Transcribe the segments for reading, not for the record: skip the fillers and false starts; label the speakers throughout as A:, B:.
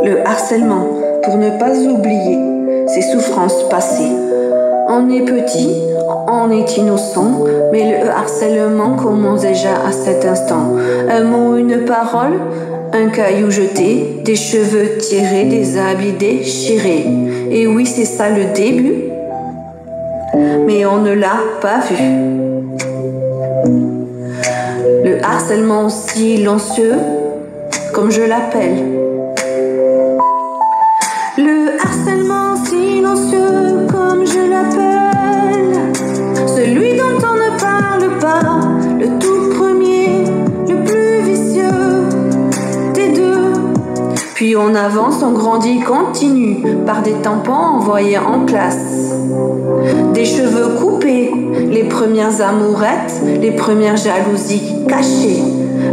A: Le harcèlement, pour ne pas oublier ses souffrances passées. On est petit, on est innocent, mais le harcèlement commence déjà à cet instant. Un mot, une parole, un caillou jeté, des cheveux tirés, des habits déchirés. Et oui, c'est ça le début, mais on ne l'a pas vu. Le harcèlement silencieux, comme je l'appelle. Le harcèlement silencieux, comme je l'appelle. Celui dont on ne parle pas, le tout premier, le plus vicieux des deux. Puis on avance, on grandit, continue, par des tampons envoyés en classe. Des cheveux coupés, les premières amourettes, les premières jalousies cachées.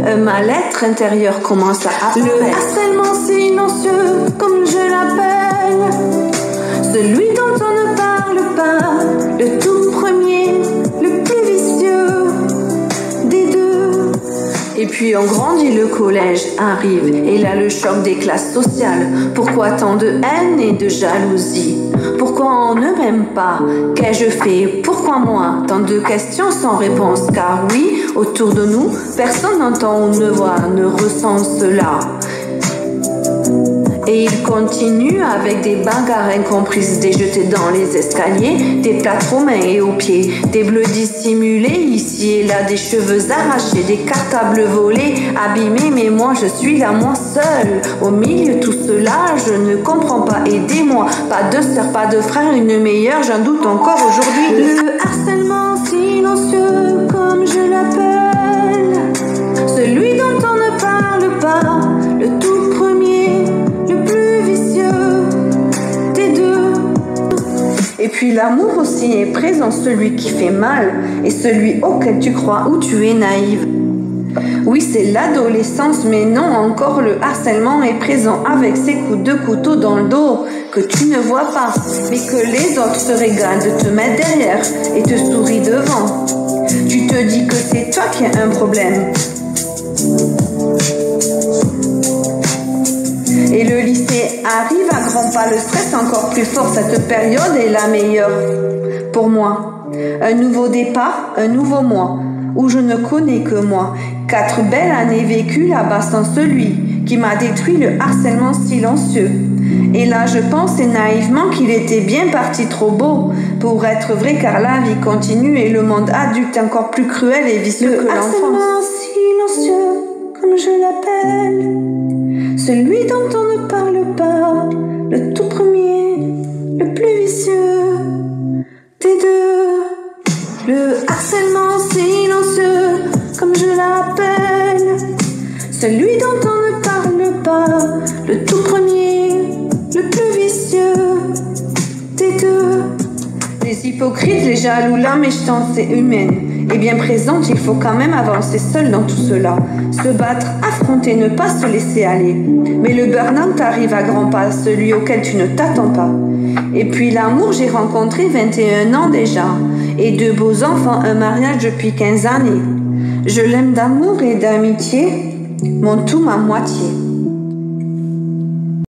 A: Un mal-être intérieur commence à apparaître. Le harcèlement silencieux, comme je l'appelle. Celui dont on ne parle pas, le tout premier, le plus vicieux des deux. Et puis on grandit, le collège arrive, et là le choc des classes sociales. Pourquoi tant de haine et de jalousie? Pourquoi on ne m'aime pas? Qu'ai-je fait? Pourquoi moi? Tant de questions sans réponse, car oui, autour de nous, personne n'entend ou ne voit, ne ressent cela. Et il continue avec des bagarres incomprises, des jetés dans les escaliers, des plaques aux mains et aux pieds, des bleus dissimulés ici et là, des cheveux arrachés, des cartables volés, abîmés, mais moi je suis là, moi seule. Au milieu de tout cela, je ne comprends pas, aidez-moi. Pas de sœur, pas de frère, une meilleure, j'en doute encore aujourd'hui. Le harcèlement silencieux, comme je l'appelle. Celui dont on ne parle pas, le tout premier, le plus vicieux des deux. Et puis l'amour aussi est présent, celui qui fait mal et celui auquel tu crois ou tu es naïve. Oui, c'est l'adolescence, mais non, encore le harcèlement est présent avec ses coups de couteau dans le dos que tu ne vois pas, mais que les autres se régalent de te mettre derrière et te sourient devant. Tu te dis que c'est toi qui as un problème. Et le lycée arrive à grands pas, le stress encore plus fort, cette période est la meilleure pour moi. Un nouveau départ, un nouveau moi, où je ne connais que moi. 4 belles années vécues là-bas sans celui qui m'a détruit, le harcèlement silencieux. Et là je pensais naïvement qu'il était bien parti, trop beau pour être vrai, car la vie continue et le monde adulte encore plus cruel et vicieux que l'enfance. Le harcèlement silencieux, comme je l'appelle. Celui dont on ne parle pas, le tout premier, le plus vicieux des deux. Le harcèlement silencieux, comme je l'appelle. Celui dont on ne parle pas, le tout premier, le plus vicieux des deux. Les hypocrites, les jaloux, la méchanceté humaine est bien présente, il faut quand même avancer seul dans tout cela. Se battre, affronter, ne pas se laisser aller. Mais le burn-out arrive à grands pas, celui auquel tu ne t'attends pas. Et puis l'amour, j'ai rencontré 21 ans déjà. Et 2 beaux enfants, un mariage depuis 15 années. Je l'aime d'amour et d'amitié, mon tout, ma moitié.